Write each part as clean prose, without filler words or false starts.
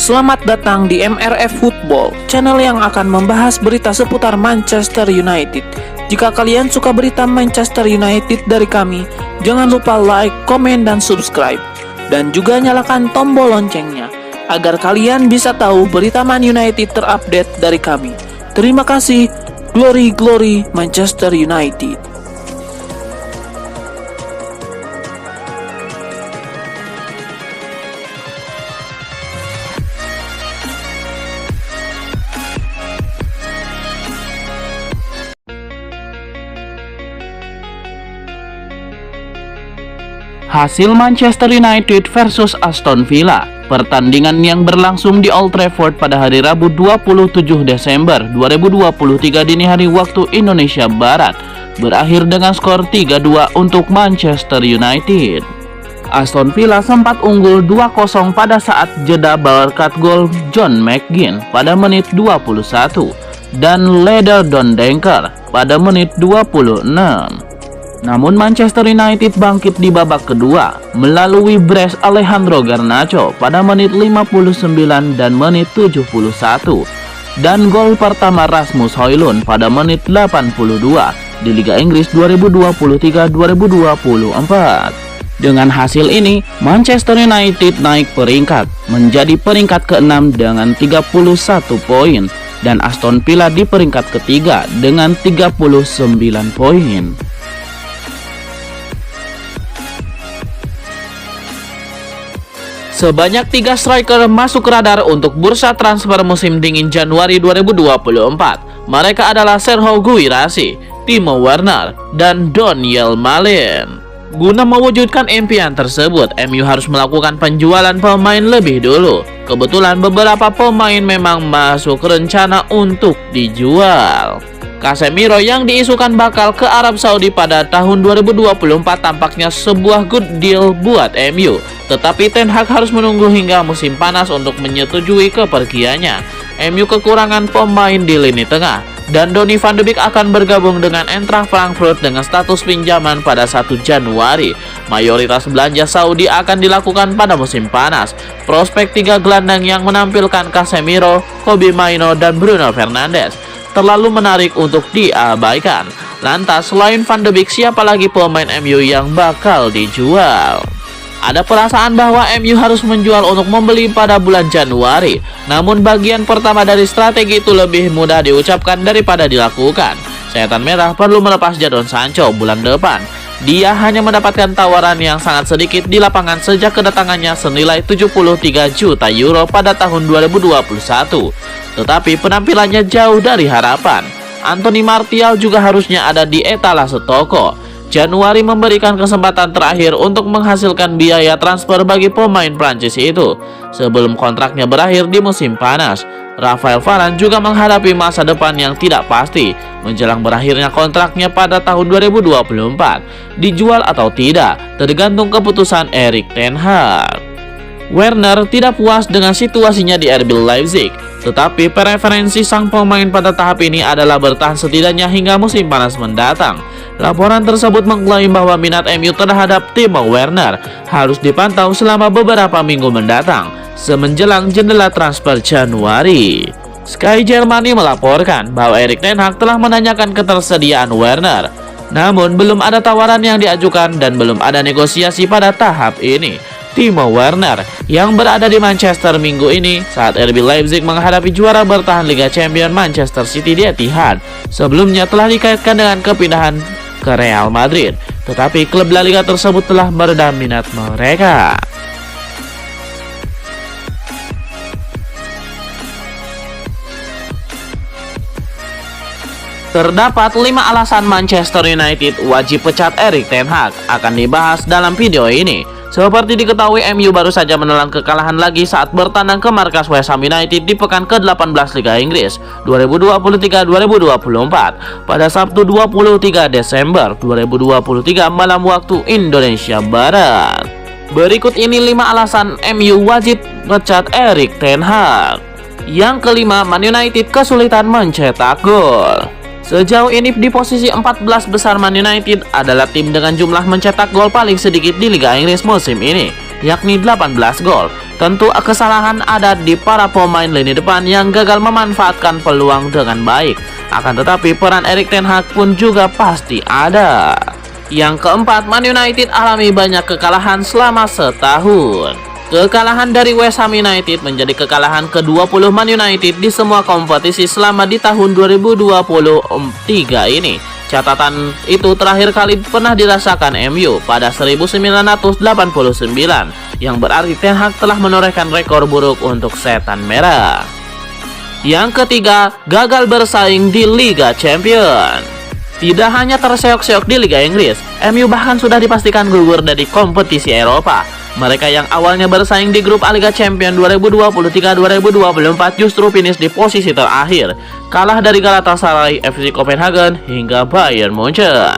Selamat datang di MRF Football, channel yang akan membahas berita seputar Manchester United. Jika kalian suka berita Manchester United dari kami, jangan lupa like, komen, dan subscribe. Dan juga nyalakan tombol loncengnya, agar kalian bisa tahu berita Man United terupdate dari kami. Terima kasih, Glory Glory Manchester United. Hasil Manchester United versus Aston Villa. Pertandingan yang berlangsung di Old Trafford pada hari Rabu 27 Desember 2023 dini hari waktu Indonesia Barat berakhir dengan skor 3-2 untuk Manchester United. Aston Villa sempat unggul 2-0 pada saat jeda berkat gol John McGinn pada menit 21 dan Leder Dondenker pada menit 26. Namun Manchester United bangkit di babak kedua melalui brace Alejandro Garnacho pada menit 59 dan menit 71 dan gol pertama Rasmus Højlund pada menit 82 di Liga Inggris 2023-2024. Dengan hasil ini, Manchester United naik peringkat menjadi peringkat ke-6 dengan 31 poin dan Aston Villa di peringkat ketiga dengan 39 poin. Sebanyak 3 striker masuk radar untuk bursa transfer musim dingin Januari 2024. Mereka adalah Serhou Guirassy, Timo Werner, dan Donyell Malen. Guna mewujudkan impian tersebut, MU harus melakukan penjualan pemain lebih dulu. Kebetulan beberapa pemain memang masuk rencana untuk dijual. Casemiro yang diisukan bakal ke Arab Saudi pada tahun 2024 tampaknya sebuah good deal buat MU. Tetapi Ten Hag harus menunggu hingga musim panas untuk menyetujui kepergiannya. MU kekurangan pemain di lini tengah dan Donny van de Beek akan bergabung dengan Eintracht Frankfurt dengan status pinjaman pada 1 Januari. Mayoritas belanja Saudi akan dilakukan pada musim panas. Prospek 3 gelandang yang menampilkan Casemiro, Kobbie Mainoo, dan Bruno Fernandes terlalu menarik untuk diabaikan. Lantas selain Van de Beek, siapa lagi pemain MU yang bakal dijual? Ada perasaan bahwa MU harus menjual untuk membeli pada bulan Januari. Namun bagian pertama dari strategi itu lebih mudah diucapkan daripada dilakukan. Setan Merah perlu melepas Jadon Sancho bulan depan. Dia hanya mendapatkan tawaran yang sangat sedikit di lapangan sejak kedatangannya senilai 73 juta euro pada tahun 2021. Tetapi penampilannya jauh dari harapan. Anthony Martial juga harusnya ada di etalase toko. Januari memberikan kesempatan terakhir untuk menghasilkan biaya transfer bagi pemain Prancis itu sebelum kontraknya berakhir di musim panas. Raphael Varane juga menghadapi masa depan yang tidak pasti menjelang berakhirnya kontraknya pada tahun 2024. Dijual atau tidak tergantung keputusan Erik ten Hag. Werner tidak puas dengan situasinya di RB Leipzig, tetapi preferensi sang pemain pada tahap ini adalah bertahan setidaknya hingga musim panas mendatang. Laporan tersebut mengklaim bahwa minat MU terhadap Timo Werner harus dipantau selama beberapa minggu mendatang semenjelang jendela transfer Januari. Sky Germany melaporkan bahwa Erik ten Hag telah menanyakan ketersediaan Werner, namun belum ada tawaran yang diajukan dan belum ada negosiasi pada tahap ini. Timo Werner yang berada di Manchester minggu ini saat RB Leipzig menghadapi juara bertahan Liga Champions Manchester City di Etihad. Sebelumnya telah dikaitkan dengan kepindahan ke Real Madrid, tetapi klub La Liga tersebut telah meredam minat mereka. Terdapat 5 alasan Manchester United wajib pecat Erik ten Hag akan dibahas dalam video ini. Seperti diketahui, MU baru saja menelan kekalahan lagi saat bertandang ke markas West Ham United di pekan ke-18 Liga Inggris 2023-2024 pada Sabtu 23 Desember 2023 malam waktu Indonesia Barat. Berikut ini 5 alasan MU wajib pecat Erik ten Hag. Yang kelima, Man United kesulitan mencetak gol. Sejauh ini di posisi 14 besar Man United adalah tim dengan jumlah mencetak gol paling sedikit di Liga Inggris musim ini, yakni 18 gol. Tentu kesalahan ada di para pemain lini depan yang gagal memanfaatkan peluang dengan baik. Akan tetapi peran Erik ten Hag pun juga pasti ada. Yang keempat, Man United alami banyak kekalahan selama setahun. Kekalahan dari West Ham United menjadi kekalahan ke-20 Man United di semua kompetisi selama di tahun 2023 ini. Catatan itu terakhir kali pernah dirasakan MU pada 1989, yang berarti Ten Hag telah menorehkan rekor buruk untuk setan merah. Yang ketiga, gagal bersaing di Liga Champions. Tidak hanya terseok-seok di Liga Inggris, MU bahkan sudah dipastikan gugur dari kompetisi Eropa. Mereka yang awalnya bersaing di grup Liga Champions 2023-2024 justru finish di posisi terakhir, kalah dari Galatasaray, FC Copenhagen, hingga Bayern Munchen.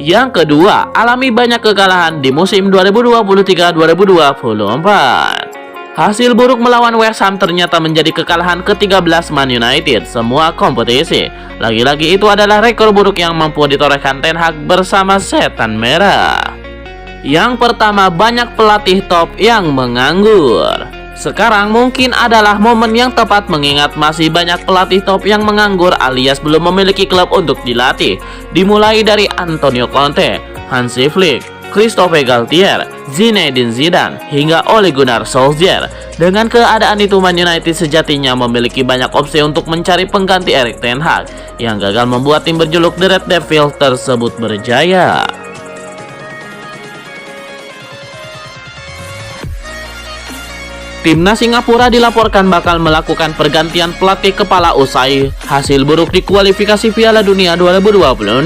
Yang kedua, alami banyak kekalahan di musim 2023-2024. Hasil buruk melawan West Ham ternyata menjadi kekalahan ke-13 Man United semua kompetisi. Lagi-lagi itu adalah rekor buruk yang mampu ditorehkan Ten Hag bersama setan merah. Yang pertama, banyak pelatih top yang menganggur. Sekarang mungkin adalah momen yang tepat mengingat masih banyak pelatih top yang menganggur alias belum memiliki klub untuk dilatih. Dimulai dari Antonio Conte, Hansi Flick, Christophe Galtier, Zinedine Zidane, hingga Ole Gunnar Solskjaer. Dengan keadaan itu, Man United sejatinya memiliki banyak opsi untuk mencari pengganti Erik ten Hag yang gagal membuat tim berjuluk The Red Devils tersebut berjaya. Timnas Singapura dilaporkan bakal melakukan pergantian pelatih kepala usai hasil buruk di kualifikasi Piala Dunia 2026.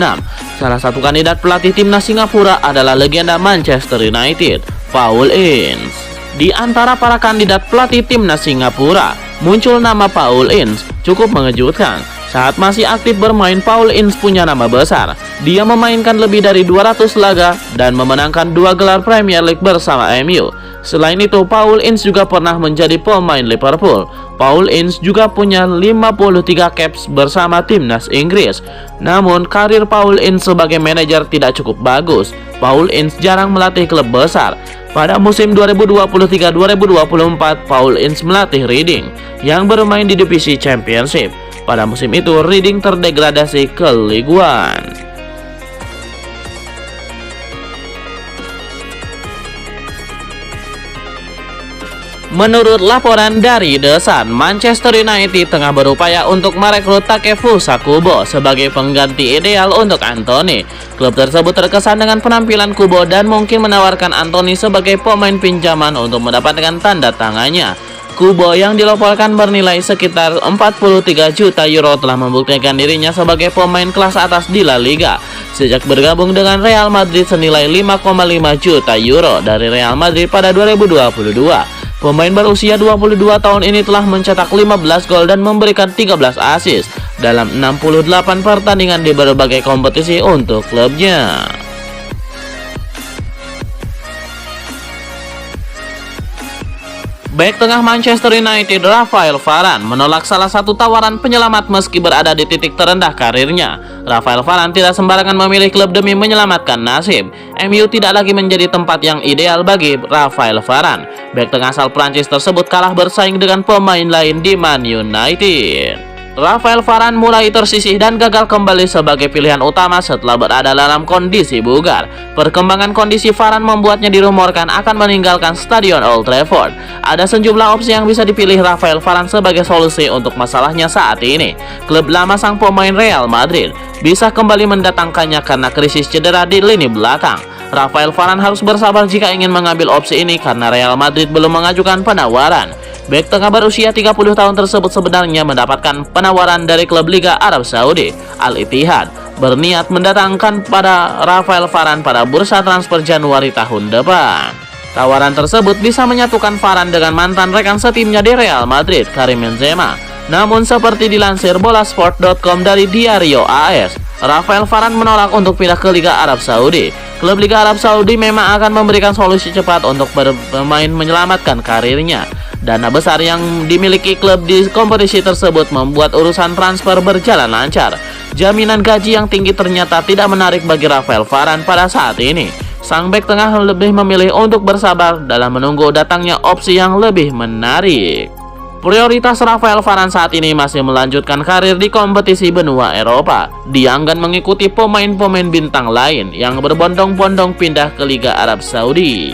Salah satu kandidat pelatih timnas Singapura adalah legenda Manchester United, Paul Ince. Di antara para kandidat pelatih timnas Singapura, muncul nama Paul Ince, cukup mengejutkan. Saat masih aktif bermain, Paul Ince punya nama besar. Dia memainkan lebih dari 200 laga dan memenangkan 2 gelar Premier League bersama MU. Selain itu, Paul Ince juga pernah menjadi pemain Liverpool. Paul Ince juga punya 53 caps bersama timnas Inggris. Namun, karir Paul Ince sebagai manajer tidak cukup bagus. Paul Ince jarang melatih klub besar. Pada musim 2023-2024, Paul Ince melatih Reading yang bermain di divisi Championship. Pada musim itu, Reading terdegradasi ke League One. Menurut laporan dari The Sun, Manchester United tengah berupaya untuk merekrut Takefusa Kubo sebagai pengganti ideal untuk Anthony. Klub tersebut terkesan dengan penampilan Kubo dan mungkin menawarkan Anthony sebagai pemain pinjaman untuk mendapatkan tanda tangannya. Kubo yang dilaporkan bernilai sekitar 43 juta euro telah membuktikan dirinya sebagai pemain kelas atas di La Liga sejak bergabung dengan Real Madrid senilai 5,5 juta euro dari Real Madrid pada 2022. Pemain berusia 22 tahun ini telah mencetak 15 gol dan memberikan 13 assist dalam 68 pertandingan di berbagai kompetisi untuk klubnya. Bek tengah Manchester United Rafael Varane menolak salah satu tawaran penyelamat meski berada di titik terendah karirnya. Rafael Varane tidak sembarangan memilih klub demi menyelamatkan nasib. MU tidak lagi menjadi tempat yang ideal bagi Rafael Varane. Bek tengah asal Prancis tersebut kalah bersaing dengan pemain lain di Man United. Rafael Varane mulai tersisih dan gagal kembali sebagai pilihan utama setelah berada dalam kondisi bugar. Perkembangan kondisi Varane membuatnya dirumorkan akan meninggalkan Stadion Old Trafford. Ada sejumlah opsi yang bisa dipilih Rafael Varane sebagai solusi untuk masalahnya saat ini. Klub lama sang pemain Real Madrid bisa kembali mendatangkannya karena krisis cedera di lini belakang. Rafael Varane harus bersabar jika ingin mengambil opsi ini karena Real Madrid belum mengajukan penawaran. Bek tengah berusia 30 tahun tersebut sebenarnya mendapatkan penawaran dari klub Liga Arab Saudi, Al Ittihad, berniat mendatangkan pada Rafael Varane pada bursa transfer Januari tahun depan. Tawaran tersebut bisa menyatukan Varane dengan mantan rekan setimnya di Real Madrid, Karim Benzema. Namun seperti dilansir bolasport.com dari Diario AS, Rafael Varane menolak untuk pindah ke Liga Arab Saudi. Klub Liga Arab Saudi memang akan memberikan solusi cepat untuk bermain menyelamatkan karirnya. Dana besar yang dimiliki klub di kompetisi tersebut membuat urusan transfer berjalan lancar. Jaminan gaji yang tinggi ternyata tidak menarik bagi Rafael Varane pada saat ini. sang bek tengah lebih memilih untuk bersabar dalam menunggu datangnya opsi yang lebih menarik. Prioritas Rafael Varane saat ini masih melanjutkan karir di kompetisi benua Eropa. Dia akan mengikuti pemain-pemain bintang lain yang berbondong-bondong pindah ke Liga Arab Saudi.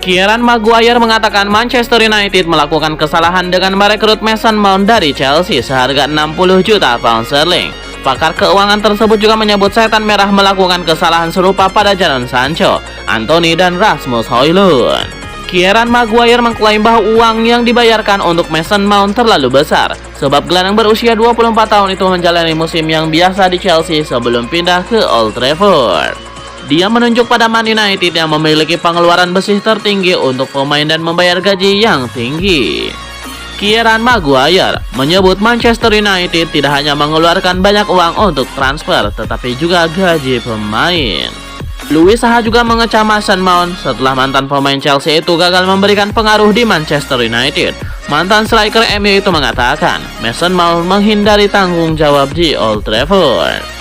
Kieran Maguire mengatakan Manchester United melakukan kesalahan dengan merekrut Mason Mount dari Chelsea seharga 60 juta pound sterling. Pakar keuangan tersebut juga menyebut setan merah melakukan kesalahan serupa pada Jadon Sancho, Anthony, dan Rasmus Højlund. Kieran Maguire mengklaim bahwa uang yang dibayarkan untuk Mason Mount terlalu besar, sebab gelandang berusia 24 tahun itu menjalani musim yang biasa di Chelsea sebelum pindah ke Old Trafford. Dia menunjuk pada Man United yang memiliki pengeluaran besi tertinggi untuk pemain dan membayar gaji yang tinggi. Kieran Maguire menyebut Manchester United tidak hanya mengeluarkan banyak uang untuk transfer, tetapi juga gaji pemain. Louis Saha juga mengecam Mason Mount setelah mantan pemain Chelsea itu gagal memberikan pengaruh di Manchester United. Mantan striker MU itu mengatakan Mason Mount menghindari tanggung jawab di Old Trafford.